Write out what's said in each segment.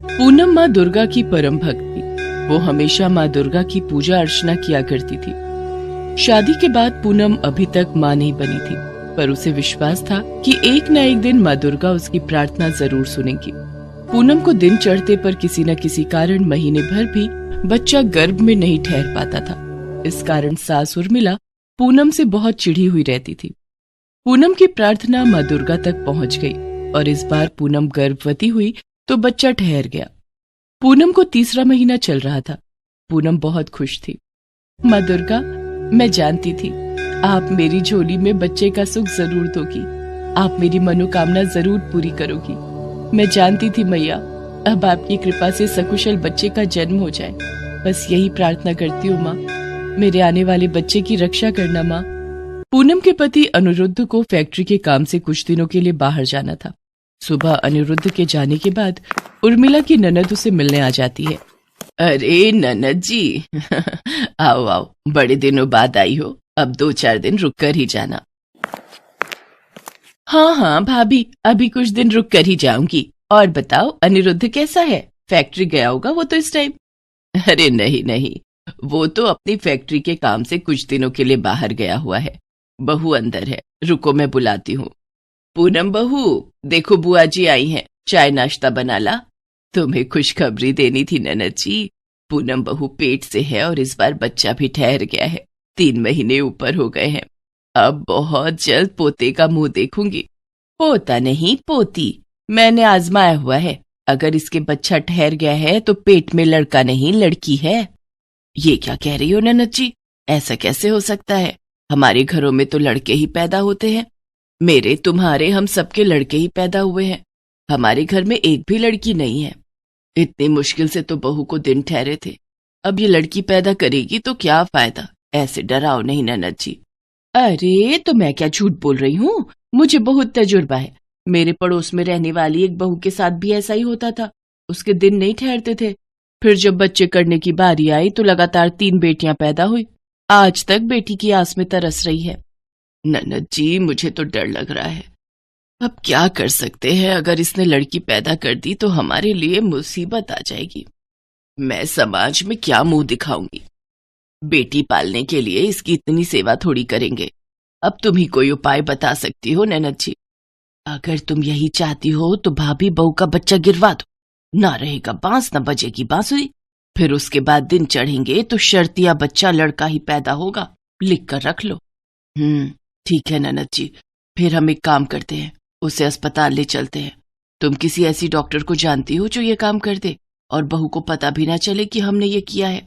पूनम माँ दुर्गा की परम भक्त थी। वो हमेशा माँ दुर्गा की पूजा अर्चना किया करती थी। शादी के बाद पूनम अभी तक माँ नहीं बनी थी, पर उसे विश्वास था कि एक न एक दिन माँ दुर्गा उसकी प्रार्थना जरूर सुनेगी। पूनम को दिन चढ़ते पर किसी न किसी कारण महीने भर भी बच्चा गर्भ में नहीं ठहर पाता था। इस कारण सास उर्मिला पूनम से बहुत चिढ़ी हुई रहती थी। पूनम की प्रार्थना माँ दुर्गा तक पहुंच गई और इस बार पूनम गर्भवती हुई तो बच्चा ठहर गया। पूनम को तीसरा महीना चल रहा था। पूनम बहुत खुश थी। माँ दुर्गा, मैं जानती थी आप मेरी झोली में बच्चे का सुख जरूर दोगी। आप मेरी मनोकामना जरूर पूरी करोगी। मैं जानती थी मैया, अब आपकी कृपा से सकुशल बच्चे का जन्म हो जाए। बस यही प्रार्थना करती हूँ माँ, मेरे आने वाले बच्चे की रक्षा करना माँ। पूनम के पति अनिरुद्ध को फैक्ट्री के काम से कुछ दिनों के लिए बाहर जाना था। सुबह अनिरुद्ध के जाने के बाद उर्मिला की ननद उसे मिलने आ जाती है। अरे ननद जी आओ आओ, बड़े दिनों बाद आई हो, अब 2-4 दिन रुक कर ही जाना। हाँ हाँ भाभी, अभी कुछ दिन रुक कर ही जाऊंगी। और बताओ अनिरुद्ध कैसा है? फैक्ट्री गया होगा वो तो इस टाइम। अरे नहीं नहीं, वो तो अपनी फैक्ट्री के काम से कुछ दिनों के लिए बाहर गया हुआ है। बहू अंदर है, रुको मैं बुलाती हूँ। पूनम बहू, देखो बुआ जी आई हैं, चाय नाश्ता बना ला। तुम्हें खुशखबरी देनी थी ननद जी। पूनम बहू पेट से है और इस बार बच्चा भी ठहर गया है। 3 महीने ऊपर हो गए हैं। अब बहुत जल्द पोते का मुंह देखूंगी। पोता नहीं पोती, मैंने आजमाया हुआ है। अगर इसके बच्चा ठहर गया है तो पेट में लड़का नहीं लड़की है। ये क्या कह रही हो ननद जी? ऐसा कैसे हो सकता है? हमारे घरों में तो लड़के ही पैदा होते हैं। मेरे, तुम्हारे, हम सबके लड़के ही पैदा हुए हैं। हमारे घर में एक भी लड़की नहीं है। इतनी मुश्किल से तो बहू को दिन ठहरे थे। अब ये लड़की पैदा करेगी तो क्या फायदा? ऐसे डराओ नहीं ननद जी। अरे तो मैं क्या झूठ बोल रही हूँ, मुझे बहुत तजुर्बा है। मेरे पड़ोस में रहने वाली एक बहू के साथ भी ऐसा ही होता था। उसके दिन नहीं ठहरते थे। फिर जब बच्चे करने की बारी आई तो लगातार 3 बेटियां पैदा हुई। आज तक बेटी की आस में तरस रही है। ननद जी, मुझे तो डर लग रहा है। अब क्या कर सकते हैं? अगर इसने लड़की पैदा कर दी तो हमारे लिए मुसीबत आ जाएगी। मैं समाज में क्या मुंह दिखाऊंगी? बेटी पालने के लिए इसकी इतनी सेवा थोड़ी करेंगे। अब तुम ही कोई उपाय बता सकती हो ननद जी। अगर तुम यही चाहती हो तो भाभी बहू का बच्चा गिरवा दो। ना रहेगा बांस, ना बजेगी बांसुरी। फिर उसके बाद दिन चढ़ेंगे तो शर्तिया बच्चा लड़का ही पैदा होगा। लिख कर रख लो। ठीक है ननद जी, फिर हम एक काम करते हैं, उसे अस्पताल ले चलते हैं। तुम किसी ऐसी डॉक्टर को जानती हो जो ये काम कर दे और बहू को पता भी ना चले कि हमने ये किया है?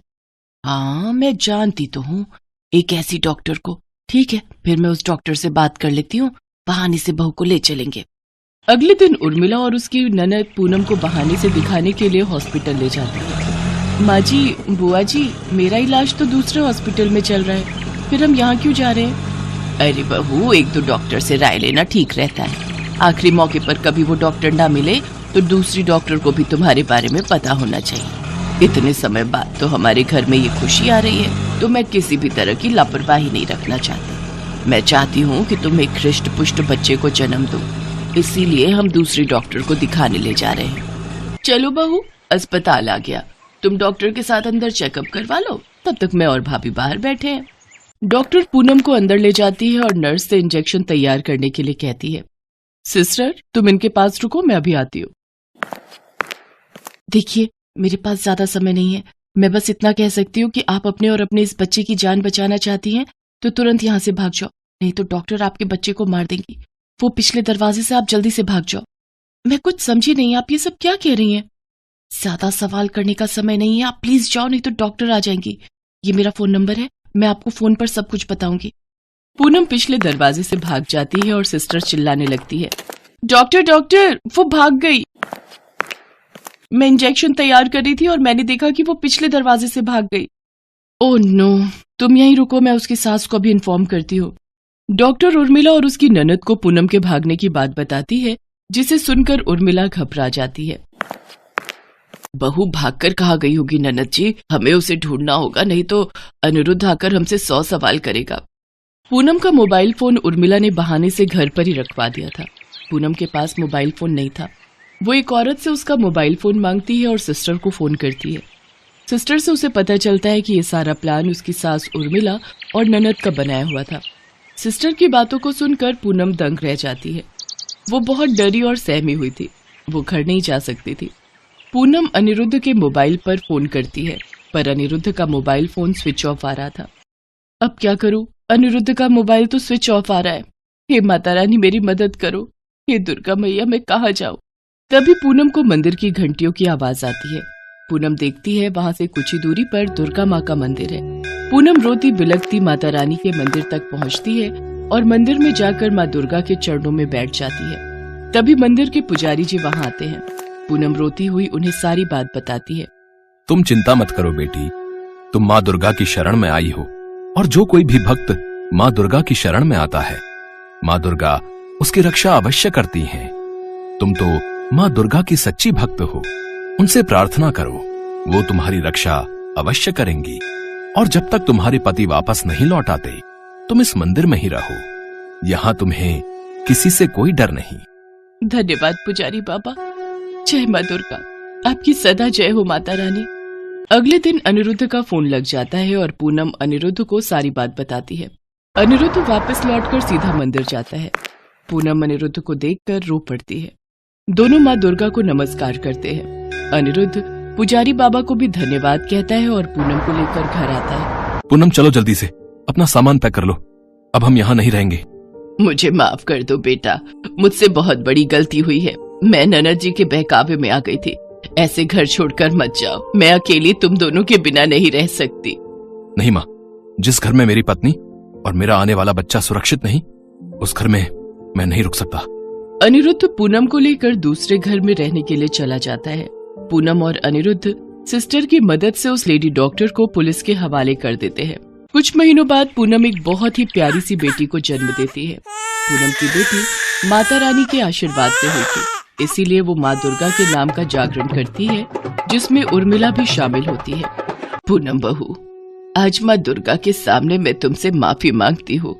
हाँ, मैं जानती तो हूँ एक ऐसी डॉक्टर को। ठीक है, फिर मैं उस डॉक्टर से बात कर लेती हूँ, बहाने से बहू को ले चलेंगे। अगले दिन उर्मिला और उसकी ननद पूनम को बहाने से दिखाने के लिए हॉस्पिटल ले जाती है। माँ जी, बुआ जी, मेरा इलाज तो दूसरे हॉस्पिटल में चल रहा है, फिर हम यहाँ क्यों जा रहे हैं? अरे बहू, एक दो डॉक्टर से राय लेना ठीक रहता है। आखिरी मौके पर कभी वो डॉक्टर ना मिले तो दूसरी डॉक्टर को भी तुम्हारे बारे में पता होना चाहिए। इतने समय बाद तो हमारे घर में ये खुशी आ रही है, तो मैं किसी भी तरह की लापरवाही नहीं रखना चाहती। मैं चाहती हूँ कि तुम एक हृष्ट पुष्ट बच्चे को जन्म दो, इसीलिए हम दूसरी डॉक्टर को दिखाने ले जा रहे हैं। चलो बहू, अस्पताल आ गया, तुम डॉक्टर के साथ अंदर चेकअप करवा लो, तब तक मैं और भाभी बाहर बैठे हैं। डॉक्टर पूनम को अंदर ले जाती है और नर्स से इंजेक्शन तैयार करने के लिए कहती है। सिस्टर, तुम इनके पास रुको, मैं अभी आती हूँ। देखिए, मेरे पास ज्यादा समय नहीं है। मैं बस इतना कह सकती हूँ कि आप अपने और अपने इस बच्चे की जान बचाना चाहती हैं तो तुरंत यहाँ से भाग जाओ, नहीं तो डॉक्टर आपके बच्चे को मार देंगी। वो पिछले दरवाजे से आप जल्दी से भाग जाओ। मैं कुछ समझी नहीं, आप ये सब क्या कह रही हैं? ज्यादा सवाल करने का समय नहीं है, आप प्लीज जाओ, नहीं तो डॉक्टर आ जाएंगी। ये मेरा फोन नंबर है, मैं आपको फोन पर सब कुछ बताऊंगी। पूनम पिछले दरवाजे से भाग जाती है और सिस्टर चिल्लाने लगती है, डॉक्टर डॉक्टर, वो भाग गई। मैं इंजेक्शन तैयार कर रही थी और मैंने देखा कि वो पिछले दरवाजे से भाग गई। ओह नो, तुम यहीं रुको, मैं उसकी सास को भी इन्फॉर्म करती हूँ। डॉक्टर उर्मिला और उसकी ननद को पूनम के भागने की बात बताती है, जिसे सुनकर उर्मिला घबरा जाती है। बहू भागकर कहाँ गई होगी ननद जी? हमें उसे ढूंढना होगा, नहीं तो अनिरुद्ध आकर हमसे 100 सवाल करेगा। पूनम का मोबाइल फोन उर्मिला ने बहाने से घर पर ही रखवा दिया था। पूनम के पास मोबाइल फोन नहीं था। वो एक औरत से उसका मोबाइल फोन मांगती है और सिस्टर को फोन करती है। सिस्टर से उसे पता चलता है कि ये सारा प्लान उसकी सास उर्मिला और ननद का बनाया हुआ था। सिस्टर की बातों को सुनकर पूनम दंग रह जाती है। वो बहुत डरी और सहमी हुई थी। वो घर नहीं जा सकती थी। पूनम अनिरुद्ध के मोबाइल पर फोन करती है, पर अनिरुद्ध का मोबाइल फोन स्विच ऑफ आ रहा था। अब क्या करूं? अनिरुद्ध का मोबाइल तो स्विच ऑफ आ रहा है। हे माता रानी, मेरी मदद करो। हे दुर्गा मैया, मैं कहाँ जाऊं? तभी पूनम को मंदिर की घंटियों की आवाज आती है। पूनम देखती है, वहां से कुछ ही दूरी पर दुर्गा माँ का मंदिर है। पूनम रोती बिलखती माता रानी के मंदिर तक पहुंचती है और मंदिर में जाकर माँ दुर्गा के चरणों में बैठ जाती है। तभी मंदिर के पुजारी जी वहां आते हैं। पूनम रोती हुई उन्हें सारी बात बताती है। तुम चिंता मत करो बेटी, तुम माँ दुर्गा की शरण में आई हो, और जो कोई भी भक्त माँ दुर्गा की शरण में आता है, माँ दुर्गा उसकी रक्षा अवश्य करती हैं। तुम तो माँ दुर्गा की सच्ची भक्त हो, उनसे प्रार्थना करो, वो तुम्हारी रक्षा अवश्य करेंगी। और जब तक तुम्हारे पति वापस नहीं लौट आते, तुम इस मंदिर में ही रहो। यहाँ तुम्हें किसी से कोई डर नहीं। धन्यवाद पुजारी बाबा। जय माँ दुर्गा, आपकी सदा जय हो माता रानी। अगले दिन अनिरुद्ध का फोन लग जाता है और पूनम अनिरुद्ध को सारी बात बताती है। अनिरुद्ध वापस लौटकर सीधा मंदिर जाता है। पूनम अनिरुद्ध को देखकर रो पड़ती है। दोनों माँ दुर्गा को नमस्कार करते हैं। अनिरुद्ध पुजारी बाबा को भी धन्यवाद कहता है और पूनम को लेकर घर आता है। पूनम चलो जल्दी से, अपना सामान पैक कर लो, अब हम यहाँ नहीं रहेंगे। मुझे माफ कर दो बेटा, मुझसे बहुत बड़ी गलती हुई है। मैं ननद जी के बहकावे में आ गई थी। ऐसे घर छोड़कर मत जाओ, मैं अकेली तुम दोनों के बिना नहीं रह सकती। नहीं माँ, जिस घर में मेरी पत्नी और मेरा आने वाला बच्चा सुरक्षित नहीं, उस घर में मैं नहीं रुक सकता। अनिरुद्ध पूनम को लेकर दूसरे घर में रहने के लिए चला जाता है। पूनम और अनिरुद्ध सिस्टर की मदद से उस लेडी डॉक्टर को पुलिस के हवाले कर देते हैं। कुछ महीनों बाद पूनम एक बहुत ही प्यारी सी बेटी को जन्म देती है। पूनम की बेटी माता रानी के आशीर्वाद से हुई थी, इसीलिए वो माँ दुर्गा के नाम का जागरण करती है, जिसमें उर्मिला भी शामिल होती है। पूनम बहू, आज माँ दुर्गा के सामने मैं तुमसे माफी मांगती हूँ।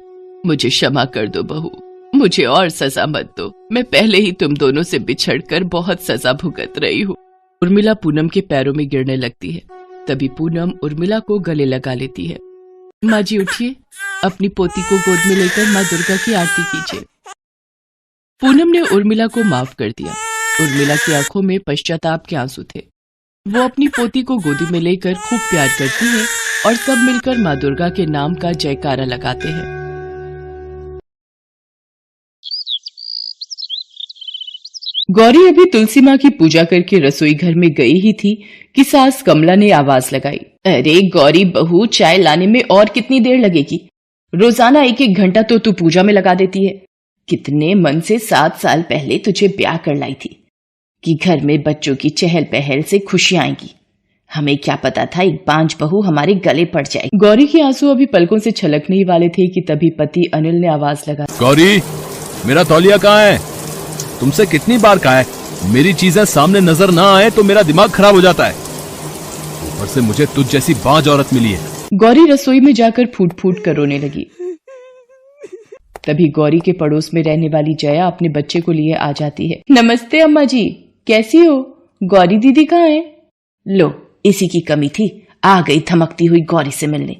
मुझे क्षमा कर दो बहू, मुझे और सजा मत दो। मैं पहले ही तुम दोनों से बिछड़कर बहुत सजा भुगत रही हूँ। उर्मिला पूनम के पैरों में गिरने लगती है। तभी पूनम उर्मिला को गले लगा लेती है। माँ जी उठिए, अपनी पोती को गोद में लेकर माँ दुर्गा की आरती कीजिए। पूनम ने उर्मिला को माफ कर दिया। उर्मिला की आंखों में पश्चाताप के आंसू थे। वो अपनी पोती को गोदी में लेकर खूब प्यार करती है और सब मिलकर माँ दुर्गा के नाम का जयकारा लगाते हैं। गौरी अभी तुलसी माँ की पूजा करके रसोई घर में गई ही थी कि सास कमला ने आवाज लगाई। अरे गौरी बहू, चाय लाने में और कितनी देर लगेगी? रोजाना 1-1 घंटा तो तू पूजा में लगा देती है। कितने मन से 7 साल पहले तुझे ब्याह कर लाई थी कि घर में बच्चों की चहल पहल से खुशियां आएंगी। हमें क्या पता था एक बांझ बहू हमारे गले पड़ जाए। गौरी के आंसू अभी पलकों से छलकने ही वाले थे कि तभी पति अनिल ने आवाज लगा। गौरी, मेरा तौलिया कहाँ है? तुमसे कितनी बार कहा है, मेरी चीजें सामने नजर ना आए तो मेरा दिमाग खराब हो जाता है। ऊपर से मुझे तुझ जैसी बांझ औरत मिली है। गौरी रसोई में जाकर फूट फूट कर रोने लगी। तभी गौरी के पड़ोस में रहने वाली जया अपने बच्चे को लिए आ जाती है। नमस्ते अम्मा जी, कैसी हो? गौरी दीदी कहाँ है? लो, इसी की कमी थी, आ गई धमकती हुई गौरी से मिलने।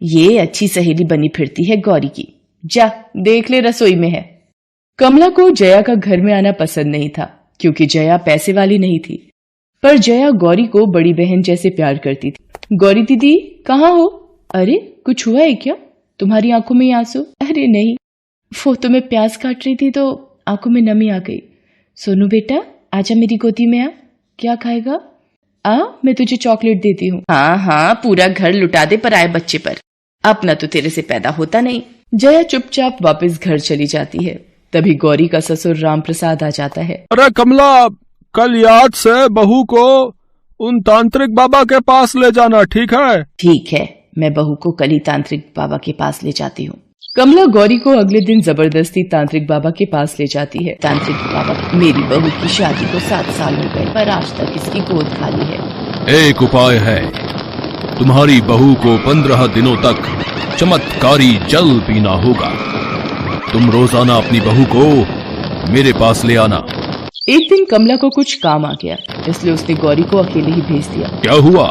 ये अच्छी सहेली बनी फिरती है गौरी की। जा देख ले, रसोई में है। कमला को जया का घर में आना पसंद नहीं था, क्योंकि जया पैसे वाली नहीं थी, पर जया गौरी को बड़ी बहन जैसे प्यार करती थी। गौरी दीदी कहाँ हो? अरे कुछ हुआ है क्या? तुम्हारी आंखों में आंसू? अरे नहीं, वो तो मैं प्याज काट रही थी तो आंखों में नमी आ गई। सोनू बेटा, आजा मेरी गोदी में आ। क्या खाएगा? मैं तुझे चॉकलेट देती हूँ। हाँ हाँ, पूरा घर लुटा दे पर आए बच्चे पर, अपना तो तेरे से पैदा होता नहीं। जया चुपचाप वापस घर चली जाती है। तभी गौरी का ससुर राम प्रसाद आ जाता है। अरे कमला, कल याद से बहू को उन तांत्रिक बाबा के पास ले जाना, ठीक है? ठीक है, मैं बहू को कल ही तांत्रिक बाबा के पास ले जाती हूँ। कमला गौरी को अगले दिन जबरदस्ती तांत्रिक बाबा के पास ले जाती है। तांत्रिक बाबा, मेरी बहू की शादी को 7 साल हो गए पर आज तक इसकी गोद खाली है। एक उपाय है, तुम्हारी बहू को 15 दिनों तक चमत्कारी जल पीना होगा। तुम रोजाना अपनी बहू को मेरे पास ले आना। एक दिन कमला को कुछ काम आ गया, इसलिए उसने गौरी को अकेले ही भेज दिया। क्या हुआ,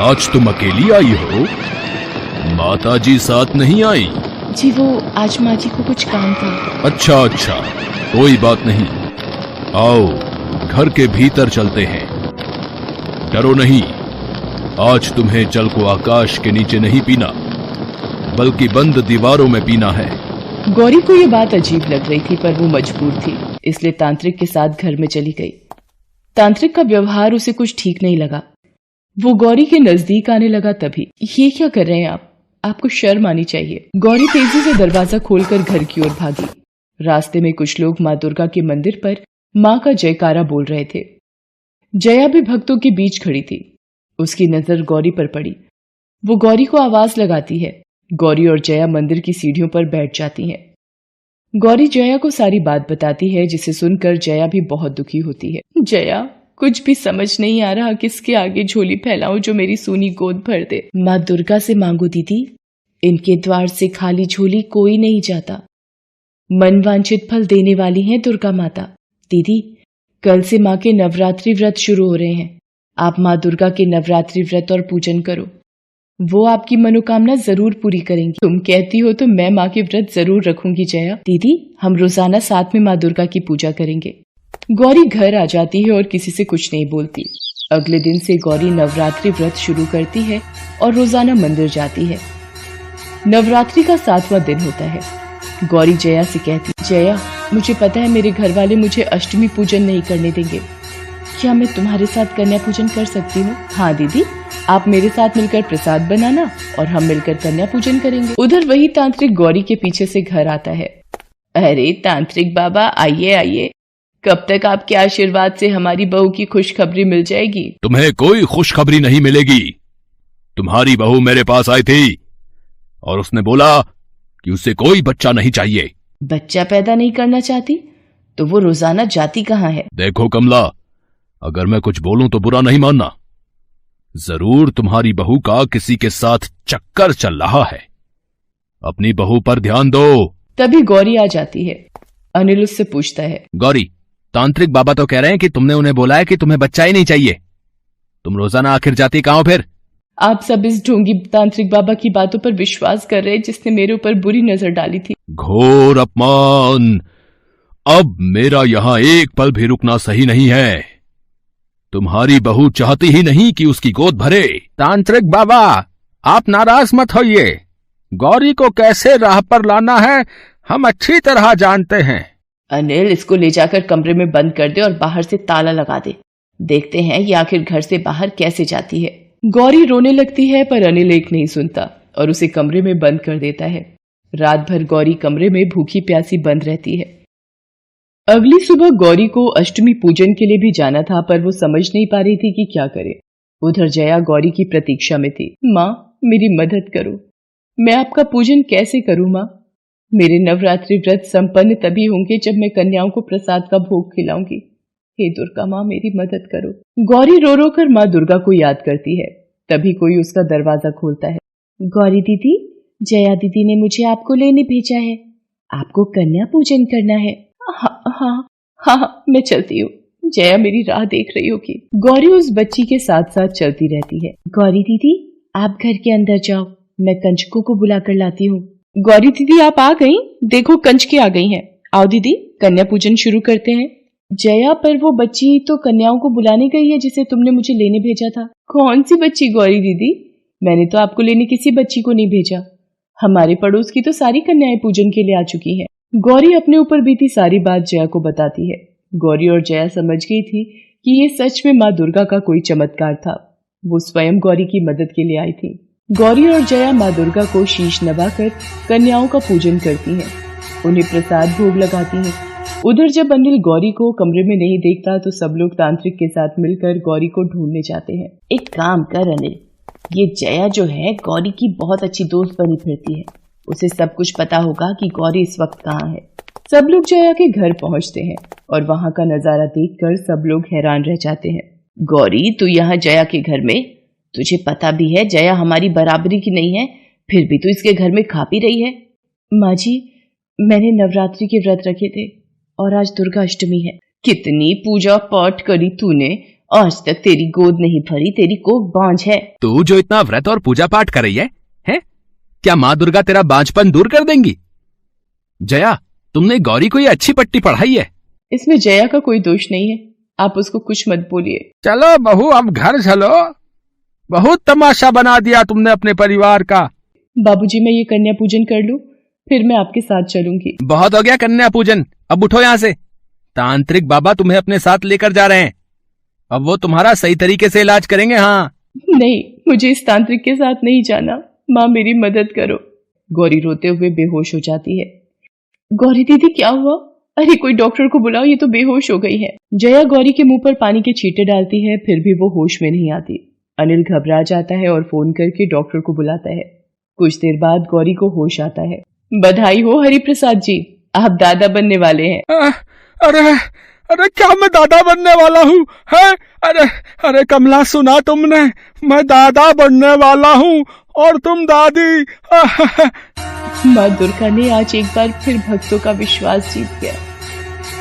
आज तुम अकेली आई हो? माता जी साथ नहीं आई? जी वो आज माँ जी को कुछ काम था। अच्छा अच्छा, कोई बात नहीं, आओ घर के भीतर चलते हैं। डरो नहीं, आज तुम्हें जल को आकाश के नीचे नहीं पीना, बल्कि बंद दीवारों में पीना है। गौरी को ये बात अजीब लग रही थी, पर वो मजबूर थी, इसलिए तांत्रिक के साथ घर में चली गई। तांत्रिक का व्यवहार उसे कुछ ठीक नहीं लगा। वो गौरी के नजदीक आने लगा तभी, ये क्या कर रहे हैं आप? आपको शर्म आनी चाहिए। गौरी तेजी से दरवाजा खोलकर घर की ओर भागी। रास्ते में कुछ लोग माँ दुर्गा के मंदिर पर माँ का जयकारा बोल रहे थे। जया भी भक्तों के बीच खड़ी थी। उसकी नजर गौरी पर पड़ी। वो गौरी को आवाज लगाती है। गौरी और जया मंदिर की सीढ़ियों पर बैठ जाती हैं। गौरी जया को सारी बात बताती है, जिसे सुनकर जया भी बहुत दुखी होती है। जया, कुछ भी समझ नहीं आ रहा, किसके आगे झोली फैलाऊं जो मेरी सूनी गोद भर दे। माँ दुर्गा से मांगो दीदी, इनके द्वार से खाली झोली कोई नहीं जाता। मन वांछित फल देने वाली हैं दुर्गा माता। दीदी, कल से माँ के नवरात्रि व्रत शुरू हो रहे हैं। आप माँ दुर्गा के नवरात्रि व्रत और पूजन करो, वो आपकी मनोकामना जरूर पूरी करेंगी। तुम कहती हो तो मैं माँ के व्रत जरूर रखूंगी जया। दीदी, हम रोजाना साथ में माँ दुर्गा की पूजा करेंगे। गौरी घर आ जाती है और किसी से कुछ नहीं बोलती। अगले दिन से गौरी नवरात्रि व्रत शुरू करती है और रोजाना मंदिर जाती है। नवरात्रि का 7वां दिन होता है। गौरी जया से कहती, जया, मुझे पता है मेरे घर वाले मुझे अष्टमी पूजन नहीं करने देंगे। क्या मैं तुम्हारे साथ कन्या पूजन कर सकती हूँ? हाँ दीदी, आप मेरे साथ मिलकर प्रसाद बनाना और हम मिलकर कन्या पूजन करेंगे। उधर वही तांत्रिक गौरी के पीछे से घर आता है। अरे तांत्रिक बाबा, आइए आइए, कब तक आपके आशीर्वाद से हमारी बहू की खुशखबरी मिल जाएगी? तुम्हें कोई खुशखबरी नहीं मिलेगी। तुम्हारी बहू मेरे पास आई थी और उसने बोला कि उसे कोई बच्चा नहीं चाहिए। बच्चा पैदा नहीं करना चाहती तो वो रोजाना जाती कहाँ है? देखो कमला, अगर मैं कुछ बोलूं तो बुरा नहीं मानना। जरूर तुम्हारी बहू का किसी के साथ चक्कर चल रहा है। अपनी बहू पर ध्यान दो। तभी गौरी आ जाती है। अनिल उससे पूछता है, गौरी, तांत्रिक बाबा तो कह रहे हैं कि तुमने उन्हें बोला है कि तुम्हें बच्चा ही नहीं चाहिए। तुम रोजाना आखिर जाती कहां हो फिर? आप सब इस ढोंगी तांत्रिक बाबा की बातों पर विश्वास कर रहे, जिसने मेरे ऊपर बुरी नजर डाली थी। घोर अपमान। अब मेरा यहां एक पल भी रुकना सही नहीं है। तुम्हारी बहू चाहती ही नहीं कि उसकी गोद भरे। तांत्रिक बाबा, आप नाराज मत होइए। गौरी को कैसे राह पर लाना है हम अच्छी तरह जानते हैं। अनिल, इसको ले जाकर कमरे में बंद कर दे और बाहर से ताला लगा दे। देखते हैं ये आखिर घर से बाहर कैसे जाती है। गौरी रोने लगती है, पर अनिल एक नहीं सुनता और उसे कमरे में बंद कर देता है। रात भर गौरी कमरे में भूखी प्यासी बंद रहती है। अगली सुबह गौरी को अष्टमी पूजन के लिए भी जाना था, पर वो समझ नहीं पा रही थी कि क्या करे। उधर जया गौरी की प्रतीक्षा में थी। माँ, मेरी मदद करो, मैं आपका पूजन कैसे करूं माँ? मेरे नवरात्रि व्रत संपन्न तभी होंगे जब मैं कन्याओं को प्रसाद का भोग खिलाऊंगी। हे दुर्गा माँ, मेरी मदद करो। गौरी रो रो कर माँ दुर्गा को याद करती है। तभी कोई उसका दरवाजा खोलता है। गौरी दीदी, जया दीदी ने मुझे आपको लेने भेजा है। आपको कन्या पूजन करना है। हाँ हाँ हाँ, मैं चलती हूँ। जया मेरी राह देख रही होगी। गौरी उस बच्ची के साथ साथ चलती रहती है। गौरी दीदी, आप घर के अंदर जाओ, मैं कंजकों को बुला कर लाती हूँ। गौरी दीदी, आप आ गई? देखो कंजकें आ गई हैं। आओ दीदी, कन्या पूजन शुरू करते हैं। जया, पर वो बच्ची तो कन्याओं को बुलाने गई है जिसे तुमने मुझे लेने भेजा था। कौन सी बच्ची गौरी दीदी? मैंने तो आपको लेने किसी बच्ची को नहीं भेजा। हमारे पड़ोस की तो सारी कन्याएं पूजन के लिए आ चुकी हैं। गौरी अपने ऊपर बीती सारी बात जया को बताती है। गौरी और जया समझ गई थी कि ये सच में माँ दुर्गा का कोई चमत्कार था। वो स्वयं गौरी की मदद के लिए आई थी। गौरी और जया माँ दुर्गा को शीश नवाकर कन्याओं का पूजन करती हैं, उन्हें प्रसाद भोग लगाती हैं। उधर जब अनिल गौरी को कमरे में नहीं देखता तो सब लोग तांत्रिक के साथ मिलकर गौरी को ढूंढने जाते हैं। एक काम कर अनिल, ये जया जो है गौरी की बहुत अच्छी दोस्त बनी फिरती है। उसे सब कुछ पता होगा कि गौरी इस वक्त कहाँ है। सब लोग जया के घर पहुंचते हैं और वहां का नजारा देखकर सब लोग हैरान रह जाते हैं। गौरी, तू यहाँ जया के घर में? तुझे पता भी है जया हमारी बराबरी की नहीं है, फिर भी तू इसके घर में खा पी रही है। माँ जी, मैंने नवरात्रि के व्रत रखे थे और आज दुर्गा अष्टमी है। कितनी पूजा पाठ करी तूने, आज तक तेरी गोद नहीं भरी, तेरी कोख बांझ है। तू जो इतना व्रत और पूजा पाठ कर रही है, क्या माँ दुर्गा तेरा बांझपन दूर कर देंगी? जया, तुमने गौरी को ये अच्छी पट्टी पढ़ाई है। इसमें जया का कोई दोष नहीं है, आप उसको कुछ मत बोलिए। चलो बहू, अब घर चलो। बहुत तमाशा बना दिया तुमने अपने परिवार का। बाबूजी, मैं ये कन्या पूजन कर लूं, फिर मैं आपके साथ चलूंगी। बहुत हो गया कन्या पूजन, अब उठो यहाँ से। तांत्रिक बाबा तुम्हें अपने साथ लेकर जा रहे हैं, अब वो तुम्हारा सही तरीके से इलाज करेंगे। हाँ नहीं, मुझे इस तांत्रिक के साथ नहीं जाना। माँ, मेरी मदद करो। गौरी रोते हुए बेहोश हो जाती है। गौरी दीदी, क्या हुआ? अरे कोई डॉक्टर को बुलाओ, ये तो बेहोश हो गई है। जया गौरी के मुंह पर पानी के छींटे डालती है, फिर भी वो होश में नहीं आती। अनिल घबरा जाता है और फोन करके डॉक्टर को बुलाता है। कुछ देर बाद गौरी को होश आता है। बधाई हो हरिप्रसाद जी, आप दादा बनने वाले हैं। अरे क्या मैं दादा बनने वाला हूँ? अरे कमला, सुना तुमने? मैं दादा बनने वाला हूँ और तुम दादी। माँ दुर्गा ने आज एक बार फिर भक्तों का विश्वास जीत गया।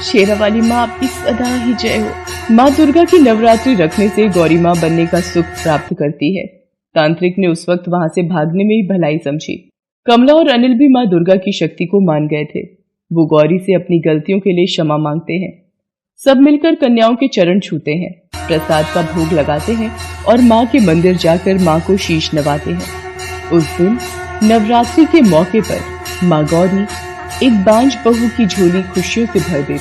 शेरा वाली माँ, आपकी सदा ही जय हो। माँ दुर्गा की नवरात्रि रखने से गौरी माँ बनने का सुख प्राप्त करती है। तांत्रिक ने उस वक्त वहां से भागने में ही भलाई समझी। कमला और अनिल भी माँ दुर्गा की शक्ति को मान गए थे। वो गौरी से अपनी गलतियों के लिए क्षमा मांगते हैं। सब मिलकर कन्याओं के चरण छूते हैं, प्रसाद का भोग लगाते हैं और माँ के मंदिर जाकर माँ को शीश नवाते हैं। उस दिन नवरात्रि के मौके पर माँ गौरी एक बांझ बहू की झोली खुशियों से भर देती।